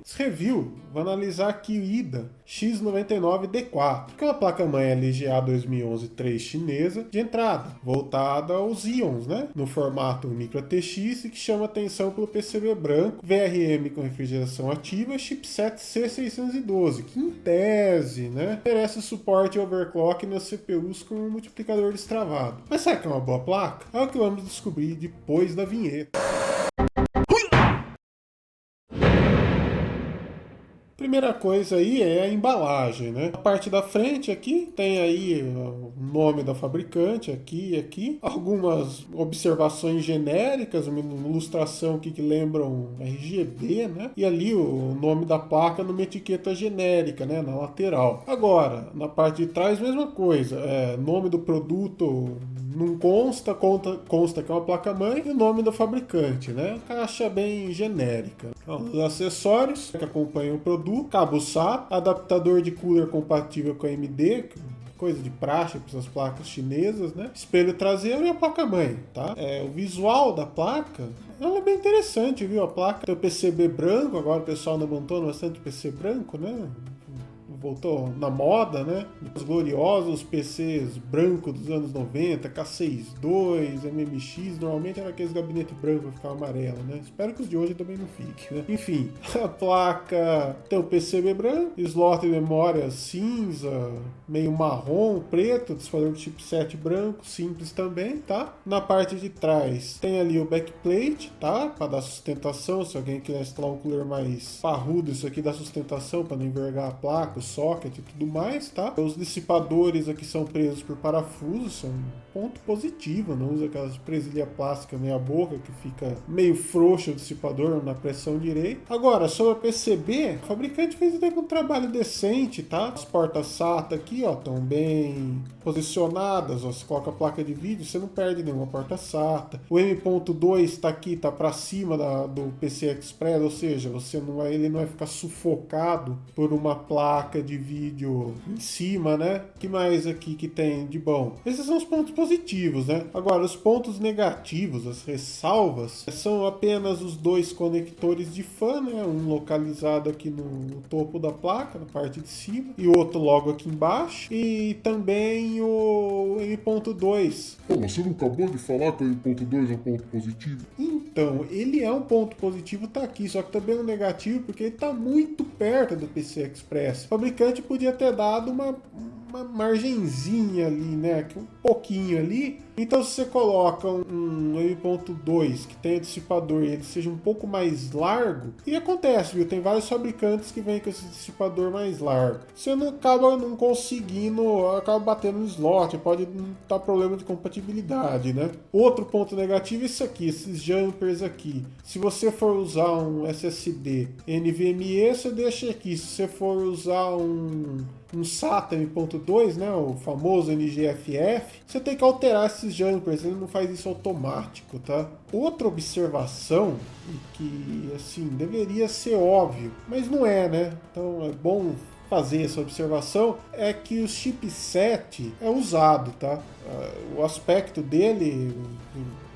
Esse review, vou analisar aqui o IDA X99D4, que é uma placa-mãe LGA 2011-3 chinesa de entrada, voltada aos íons, né? No formato Micro ATX e que chama atenção pelo PCB branco, VRM com refrigeração ativa e chipset C612, que em tese, né, oferece suporte overclock nas CPUs com um multiplicador destravado. Mas será que é uma boa placa? É o que vamos descobrir depois da vinheta. Primeira coisa aí é a embalagem, né? A parte da frente aqui tem aí o nome da fabricante aqui e aqui, algumas observações genéricas, uma ilustração aqui que lembram RGB, né? E ali o nome da placa numa etiqueta genérica, né? Na lateral. Agora, na parte de trás, mesma coisa, nome do produto não consta que é uma placa-mãe e o nome do fabricante, né? Caixa bem genérica. Então, os acessórios que acompanham o produto, cabo SATA, adaptador de cooler compatível com a AMD, coisa de praxe para essas placas chinesas, né? Espelho traseiro e a placa-mãe, tá? O visual da placa, ela é bem interessante, viu? A placa tem o PCB branco, agora o pessoal anda montando bastante PC branco, né? Voltou na moda, né? Os gloriosos PCs brancos dos anos 90, K62, MMX, normalmente era aqueles gabinetes brancos que ficavam amarelo, né? Espero que os de hoje também não fiquem, né? Enfim, a placa tem o PCB branco, slot de memória cinza, meio marrom, preto, dissipador de chipset branco, simples também, tá? Na parte de trás tem ali o backplate, tá? Para dar sustentação, se alguém quiser instalar um cooler mais parrudo, isso aqui dá sustentação para não envergar a placa, socket e tudo mais, tá? Os dissipadores aqui são presos por parafusos, são um ponto positivo, não usa aquelas presilhas plásticas meia boca que fica meio frouxo o dissipador na pressão direita. Agora, sobre a PCB, o fabricante fez até um trabalho decente, tá? As portas SATA aqui, ó, estão bem posicionadas, ó, você coloca a placa de vídeo, você não perde nenhuma porta SATA. O M.2 está aqui, tá para cima do PC Express, ou seja, ele não vai ficar sufocado por uma placa de vídeo em cima, né? O que mais aqui que tem de bom? Esses são os pontos positivos, né? Agora, os pontos negativos, as ressalvas, são apenas os dois conectores de fan, né? Um localizado aqui no topo da placa, na parte de cima, e outro logo aqui embaixo. E também o M.2. Pô, mas você não acabou de falar que o M.2 é um ponto positivo? Então, ele é um ponto positivo, tá aqui, só que também é um negativo porque ele tá muito perto do PC Express. O fabricante podia ter dado uma margenzinha ali, né? Um pouquinho ali. Então, se você coloca um M.2 que tem dissipador e ele seja um pouco mais largo, e acontece, viu? Tem vários fabricantes que vêm com esse dissipador mais largo. Você acaba não conseguindo, acaba batendo no slot, pode dar problema de compatibilidade, né? Outro ponto negativo é isso aqui, esses jumpers aqui. Se você for usar um SSD NVMe, você deixa aqui. Se você for usar um SATA M.2, né, o famoso NGFF, você tem que alterar esses jumpers, ele não faz isso automático, tá? Outra observação, que assim, deveria ser óbvio, mas não é, né? Então é bom fazer essa observação, é que o chipset é usado, tá? O aspecto dele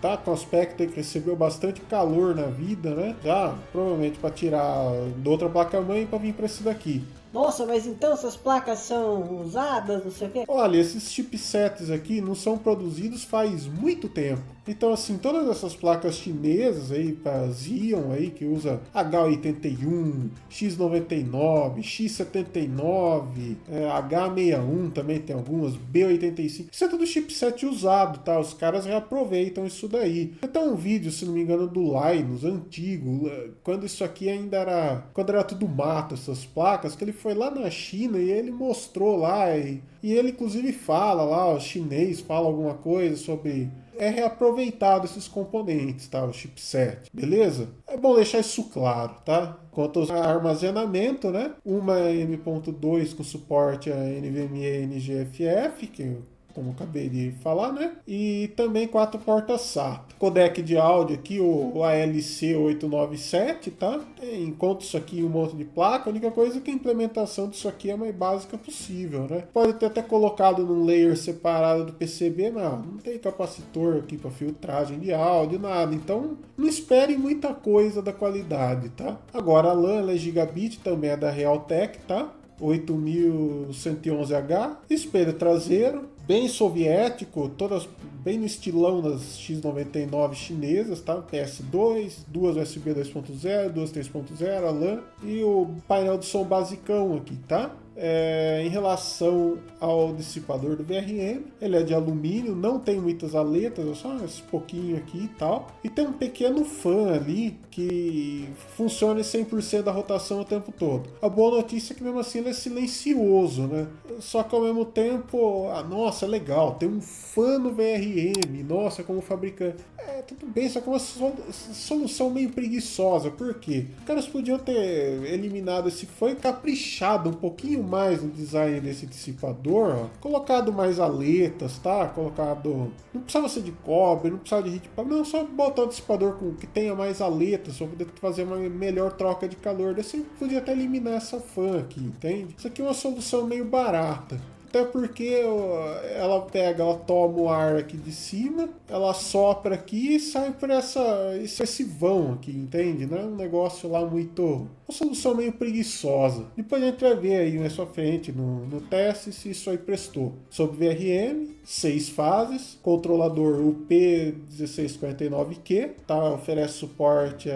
tá com aspecto aí que recebeu bastante calor na vida, né? Já provavelmente para tirar da outra placa-mãe para vir para esse daqui. Nossa, mas então essas placas são usadas, não sei o quê? Olha, esses chipsets aqui não são produzidos faz muito tempo. Então, assim, todas essas placas chinesas aí, para Xeon aí, que usa H81, X99, X79, H61 também tem algumas, B85. Isso é tudo chipset usado, tá? Os caras reaproveitam isso daí. Tem um vídeo, se não me engano, do Linus, antigo, quando isso aqui ainda era... Quando era tudo mato, essas placas, que ele foi lá na China e ele mostrou lá, e ele inclusive fala lá, o chinês fala alguma coisa sobre... É reaproveitado esses componentes, tá? O chipset, beleza? É bom deixar isso claro, tá? Quanto ao armazenamento, né? Uma M.2 com suporte a NVMe e NGFF, que como acabei de falar, né? E também 4 portas SATA. Codec de áudio aqui, o ALC897, tá? Enquanto isso aqui um monte de placa, a única coisa é que a implementação disso aqui é a mais básica possível, né? Pode ter até colocado num layer separado do PCB, mas não tem capacitor aqui para filtragem de áudio, nada. Então, não espere muita coisa da qualidade, tá? Agora, a LAN, ela é gigabit, também é da Realtek, tá? 8111H, espelho traseiro, bem soviético, todas bem no estilão das X99 chinesas, tá? PS2, duas USB 2.0, duas 3.0, a LAN e o painel de som basicão aqui, tá? Em relação ao dissipador do VRM, ele é de alumínio, não tem muitas aletas, é só esse pouquinho aqui e tal. E tem um pequeno fan ali que funciona em 100% da rotação o tempo todo. A boa notícia é que mesmo assim ele é silencioso, né? Só que ao mesmo tempo, nossa, é legal, tem um fan no VRM, nossa, como fabricante. Tudo bem, só que é uma solução meio preguiçosa. Por quê? Os caras podiam ter eliminado esse fan e caprichado um pouquinho mais no design desse dissipador, ó. Colocado mais aletas, tá? Colocado... Não precisava ser de cobre, não precisava de heat, não, só botar um dissipador que tenha mais aletas, só poder fazer uma melhor troca de calor. Daí você podia até eliminar essa fan aqui, entende? Isso aqui é uma solução meio barata. Até porque ela toma o ar aqui de cima, ela sopra aqui e sai por esse vão aqui, entende? Não é um negócio lá muito... Uma solução meio preguiçosa. Depois a gente vai ver aí mais pra frente no teste se isso aí prestou. Sobre VRM, 6 fases, controlador UP1649Q, tá? Oferece suporte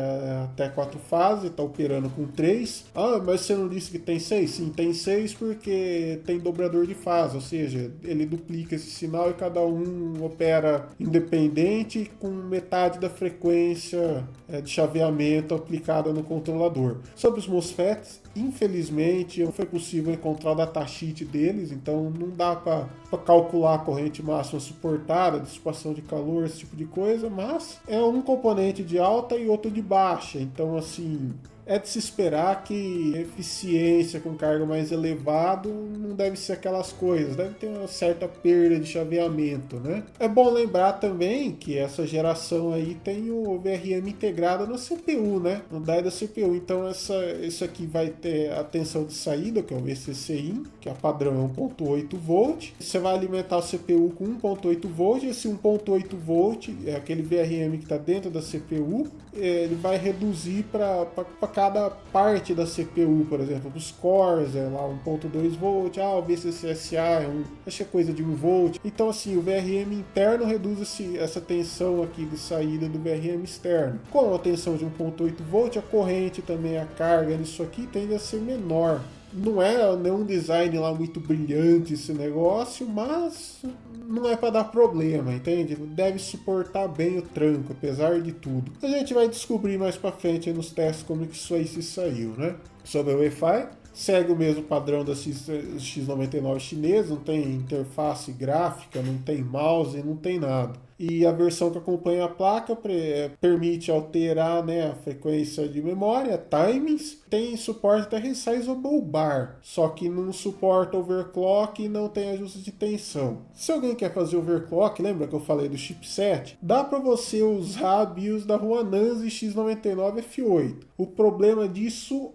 até 4 fases, tá operando com 3. Mas você não disse que tem 6? Sim, tem 6 porque tem dobrador de fase, ou seja, ele duplica esse sinal e cada um opera independente com metade da frequência de chaveamento aplicada no controlador. Sobre os MOSFETs, infelizmente não foi possível encontrar o datasheet deles, então não dá para calcular a corrente máxima suportada, dissipação de calor, esse tipo de coisa, mas é um componente de alta e outro de baixa, então assim... É de se esperar que eficiência com carga mais elevado não deve ser aquelas coisas, deve ter uma certa perda de chaveamento, né? É bom lembrar também que essa geração aí tem o VRM integrado na CPU, né? No DAI da CPU, então isso aqui vai ter a tensão de saída, que é o VCC-in, que é padrão 1.8 volt. Você vai alimentar a CPU com 1.8 volt, esse 1.8 volt é aquele VRM que está dentro da CPU, ele vai reduzir para cada parte da CPU, por exemplo, os cores é lá 1.2 volt, o VCCSA acho que é coisa de 1 volt. Então assim, o VRM interno reduz essa tensão aqui de saída do VRM externo. Com a tensão de 1.8 volt, a corrente também, a carga nisso aqui tende a ser menor. Não é nenhum design lá muito brilhante esse negócio, mas não é para dar problema, entende? Deve suportar bem o tranco, apesar de tudo. A gente vai descobrir mais para frente nos testes como que isso aí se saiu, né? Sobre o Wi-Fi, segue o mesmo padrão da X99 chinesa, não tem interface gráfica, não tem mouse, não tem nada. E a versão que acompanha a placa permite alterar, né, a frequência de memória, timings, tem suporte até resizable bar, só que não suporta overclock e não tem ajuste de tensão. Se alguém quer fazer overclock, lembra que eu falei do chipset? Dá para você usar a BIOS da Huananzi X99F8. O problema disso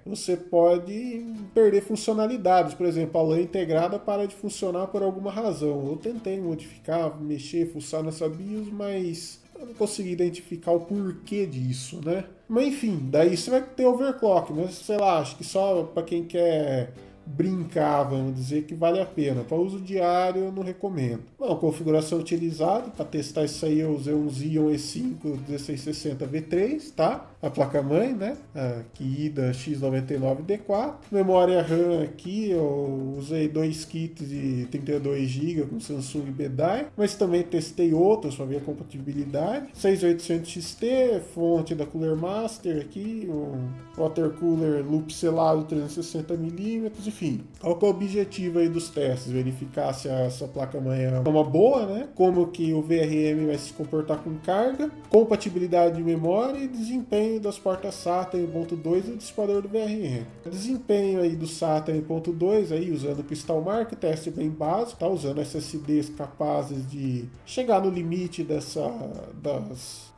você pode perder funcionalidades. Por exemplo, a LAN integrada para de funcionar por alguma razão. Eu tentei modificar, mexer, fuçar nessa BIOS, mas eu não consegui identificar o porquê disso, né? Mas enfim, daí você vai ter overclock, mas sei lá, acho que só para quem quer brincar, vamos dizer, que vale a pena. Para uso diário eu não recomendo. Bom, configuração utilizada, para testar isso aí eu usei um Xeon E5 1660 V3, tá? A placa-mãe, né? Aqui da X99D4. Memória RAM aqui, eu usei 2 kits de 32 GB com Samsung BDI, mas também testei outros para ver a compatibilidade. 6800 XT, fonte da Cooler Master aqui, um water cooler loop selado 360mm e Enfim, qual que é o objetivo aí dos testes? Verificar se essa placa-mãe é uma boa, né? Como que o VRM vai se comportar com carga, compatibilidade de memória e desempenho das portas SATA 1.2 e o dissipador do VRM. O desempenho aí do SATA 1.2, aí usando o Crystal Mark, teste bem básico, tá? Usando SSDs capazes de chegar no limite das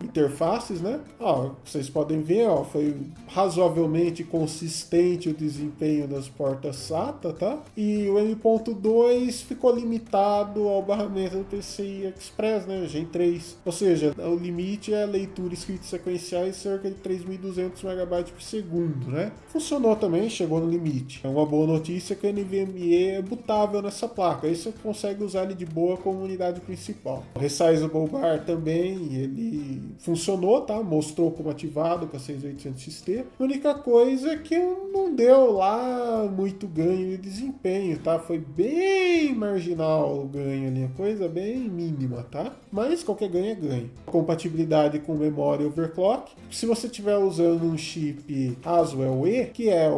interfaces, né? Ó, vocês podem ver, ó, foi razoavelmente consistente o desempenho das portas SATA, tá? E o M.2 ficou limitado ao barramento do PCI Express, né? Gen 3. Ou seja, o limite é leitura e escrita sequenciais cerca de 3.200 MB por segundo, né? Funcionou também, chegou no limite. É uma boa notícia que o NVMe é bootável nessa placa. Aí você consegue usar ele de boa como unidade principal. O Resizable Bar também, ele funcionou, tá? Mostrou como ativado com a 6800XT. A única coisa é que não deu lá muito ganho de desempenho, tá? Foi bem marginal o ganho ali, coisa bem mínima, tá? Mas qualquer ganho é ganho. Compatibilidade com memória overclock. Se você estiver usando um chip Haswell E, que é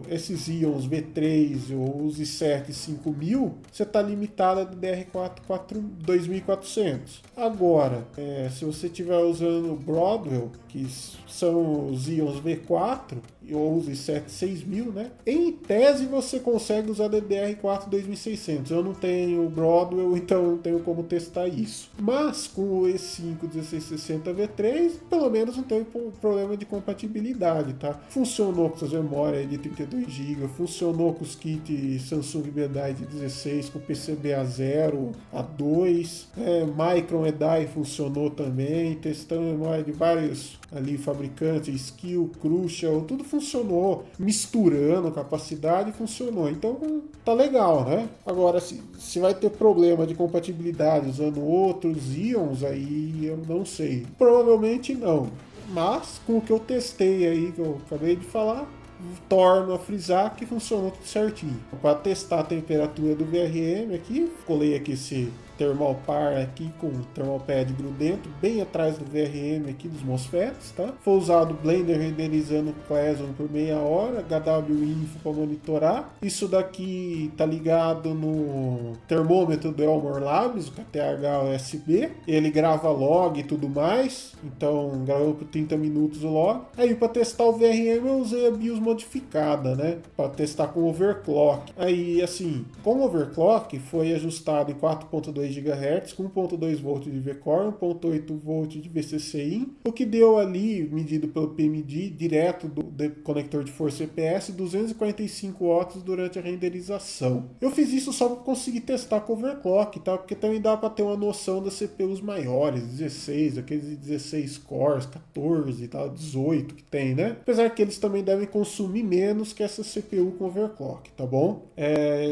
esses Xeons V3 ou os i7 5000, você está limitado a DDR4 2400. Agora, se você estiver usando Broadwell, que são os Xeons V4 ou os i7 6000, né? Em tese você consegue usar DDR4 2600. Eu não tenho Broadwell, então não tenho como testar isso. Mas com o E5 1660 V3, pelo menos não tem problema de compatibilidade, tá? Funcionou com suas memórias de 32 GB, funcionou com os kits Samsung Bedite 16 com PCB A0, A2, Micron EDI funcionou também, testando memória de vários ali fabricantes, Skill, Crucial, tudo funcionou, misturando capacidade, funcionou. Então tá legal, né? Agora, se vai ter problema de compatibilidade usando outros Xeons, aí eu não sei. Provavelmente não. Mas com o que eu testei aí, que eu acabei de falar, torno a frisar que funcionou tudo certinho. Para testar a temperatura do VRM aqui, colei aqui esse Thermal Par aqui com o Thermal Pad grudento bem atrás do VRM aqui dos MOSFETs, tá? Foi usado o Blender renderizando o Clason por meia hora, HW Info para monitorar. Isso daqui tá ligado no termômetro do Elmore Labs, o KTH USB. Ele grava log e tudo mais, então gravou por 30 minutos o log. Aí para testar o VRM eu usei a BIOS modificada, né? Para testar com overclock. Aí assim, com overclock foi ajustado em 4.2 GHz com 1.2 V de V-Core, 1.8 V de VCC-in, o que deu ali, medido pelo PMD, direto do conector de força EPS, 245 watts durante a renderização. Eu fiz isso só para conseguir testar com overclock, tá? Porque também dá para ter uma noção das CPUs maiores, 16, aqueles 16 cores, 14 e tal, 18 que tem, né? Apesar que eles também devem consumir menos que essa CPU com overclock, tá bom?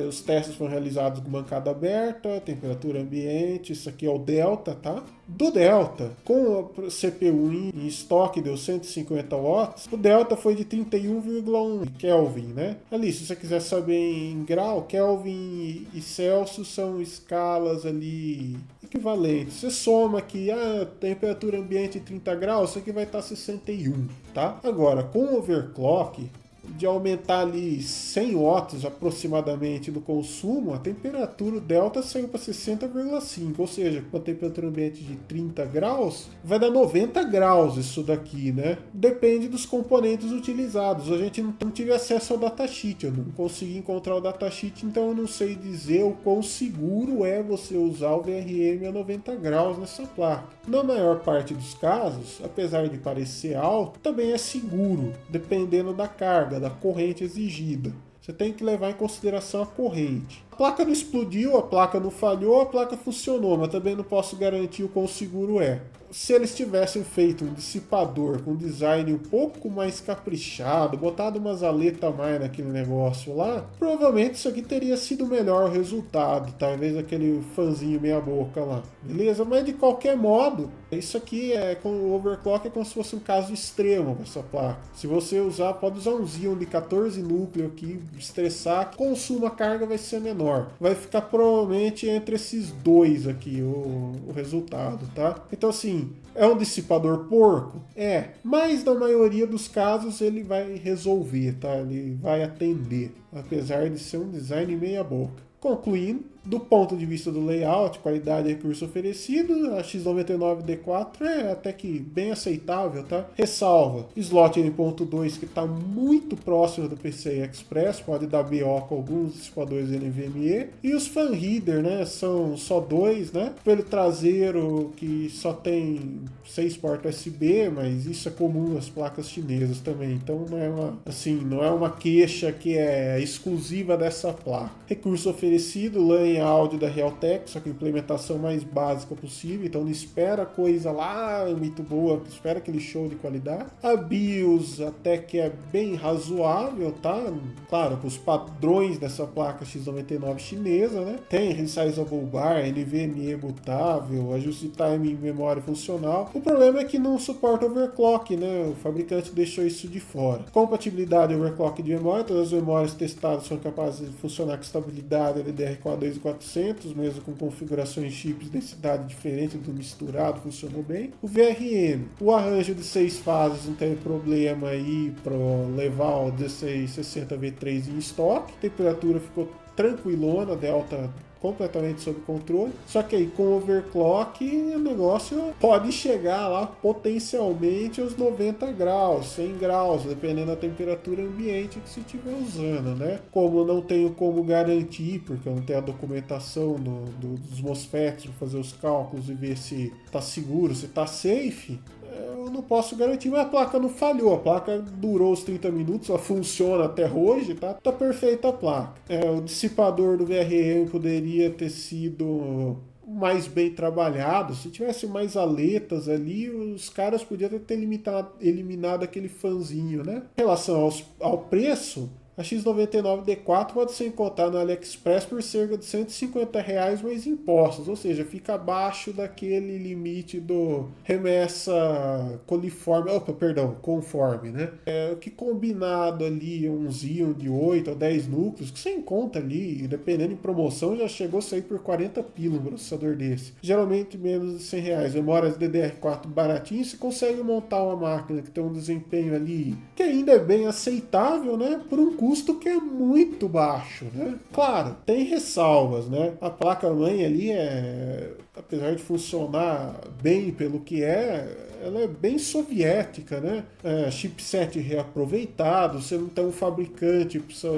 Os testes foram realizados com bancada aberta, temperatura ambiente, isso aqui é o Delta, tá? Do Delta, com a CPU em estoque deu 150 watts, o Delta foi de 31,1 Kelvin, né? Ali, se você quiser saber em grau, Kelvin e Celsius são escalas ali equivalentes. Você soma aqui a temperatura ambiente 30 graus, isso aqui vai estar 61, tá? Agora, com overclock, de aumentar ali 100 watts aproximadamente no consumo, a temperatura delta saiu para 60,5, ou seja, com a temperatura ambiente de 30 graus, vai dar 90 graus isso daqui, né? Depende dos componentes utilizados. A gente não tive acesso ao datasheet, eu não consegui encontrar o datasheet, então eu não sei dizer o quão seguro é você usar o VRM a 90 graus nessa placa. Na maior parte dos casos, apesar de parecer alto, também é seguro, dependendo da carga, da corrente exigida. Você tem que levar em consideração a corrente. A placa não explodiu, a placa não falhou, a placa funcionou, mas também não posso garantir o quão seguro é. Se eles tivessem feito um dissipador com design um pouco mais caprichado, botado umas aletas a mais naquele negócio lá, provavelmente isso aqui teria sido o melhor resultado, talvez aquele fanzinho meia boca lá. Beleza? Mas de qualquer modo, Isso aqui com o overclock é como se fosse um caso extremo com essa placa. Se você usar, pode usar um Xeon de 14 núcleos aqui, estressar, consumo a carga vai ser menor. Vai ficar provavelmente entre esses dois aqui o resultado, tá? Então assim, é um dissipador porco? Mas na maioria dos casos ele vai resolver, tá? Ele vai atender, apesar de ser um design meia boca. Concluindo, do ponto de vista do layout, qualidade e recurso oferecido, a X99D4 é até que bem aceitável, tá? Ressalva, slot N.2 que está muito próximo do PCI Express, pode dar BO com alguns dissipadores NVMe, e os fan reader, né, são só dois, né? Pelo traseiro que só tem 6 portas USB, mas isso é comum nas placas chinesas também, então não é uma queixa que é exclusiva dessa placa. Recurso oferecido, LAN e áudio da Realtek, só que a implementação mais básica possível, então não espera coisa lá muito boa, espera aquele show de qualidade. A BIOS até que é bem razoável, tá? Claro, com os padrões dessa placa X99 chinesa, né? Tem Resizable Bar, NVMe botável, ajuste de timing em memória funcional. O problema é que não suporta overclock, né? O fabricante deixou isso de fora. Compatibilidade overclock de memória, todas as memórias testadas são capazes de funcionar com estabilidade LDR42400, mesmo com configurações chips de densidade diferente do misturado, funcionou bem. O VRM, o arranjo de 6 fases não teve problema aí para levar o 1660V3 em estoque, a temperatura ficou tranquilona, delta completamente sob controle, só que aí com overclock o negócio pode chegar lá potencialmente aos 90 graus, 100 graus, dependendo da temperatura ambiente que você estiver usando, né? Como eu não tenho como garantir, porque eu não tenho a documentação dos MOSFETs para fazer os cálculos e ver se está seguro, se está safe, eu não posso garantir, mas a placa não falhou, a placa durou os 30 minutos, ela funciona até hoje, tá perfeita a placa. O dissipador do VRM poderia ter sido mais bem trabalhado, se tivesse mais aletas ali, os caras podiam ter eliminado aquele fanzinho, né? Em relação ao preço, a X99D4 pode ser encontrada no AliExpress por cerca de R$150 mais impostos, ou seja, fica abaixo daquele limite do remessa conforme, né? O que combinado ali, um Xeon de 8 ou 10 núcleos, que você encontra ali, dependendo em promoção, já chegou a sair por 40 pila um processador desse. Geralmente menos de R$100. Memórias DDR4 baratinho, você consegue montar uma máquina que tem um desempenho ali que ainda é bem aceitável, né? Por um custo que é muito baixo, né? Claro, tem ressalvas, né? A placa-mãe ali apesar de funcionar bem pelo que ela é bem soviética, né? Chipset reaproveitado, você não tem um fabricante, precisa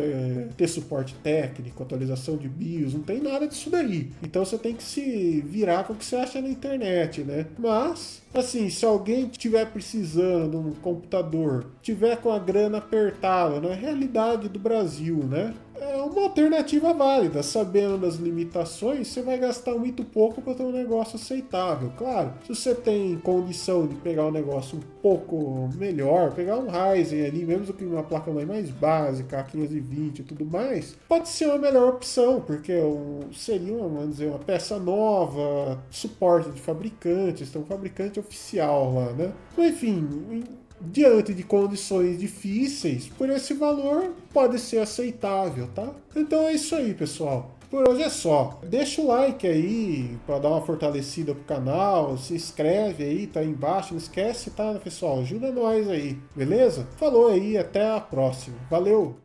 ter suporte técnico, atualização de BIOS, não tem nada disso daí. Então você tem que se virar com o que você acha na internet, né? Mas, assim, se alguém estiver precisando de um computador, tiver com a grana apertada, na realidade do Brasil, né? É uma alternativa válida. Sabendo das limitações, você vai gastar muito pouco para ter um negócio aceitável. Claro, se você tem condição de pegar um negócio um pouco melhor, pegar um Ryzen ali, mesmo que uma placa-mãe mais básica, A520 e tudo mais, pode ser uma melhor opção, porque seria uma peça nova, suporte de fabricantes, tem um fabricante oficial lá, né? Mas, enfim, diante de condições difíceis, por esse valor pode ser aceitável, tá? Então é isso aí, pessoal. Por hoje é só. Deixa o like aí para dar uma fortalecida pro canal, se inscreve aí, tá aí embaixo, não esquece, tá, pessoal? Ajuda nós aí, beleza? Falou aí, até a próxima. Valeu!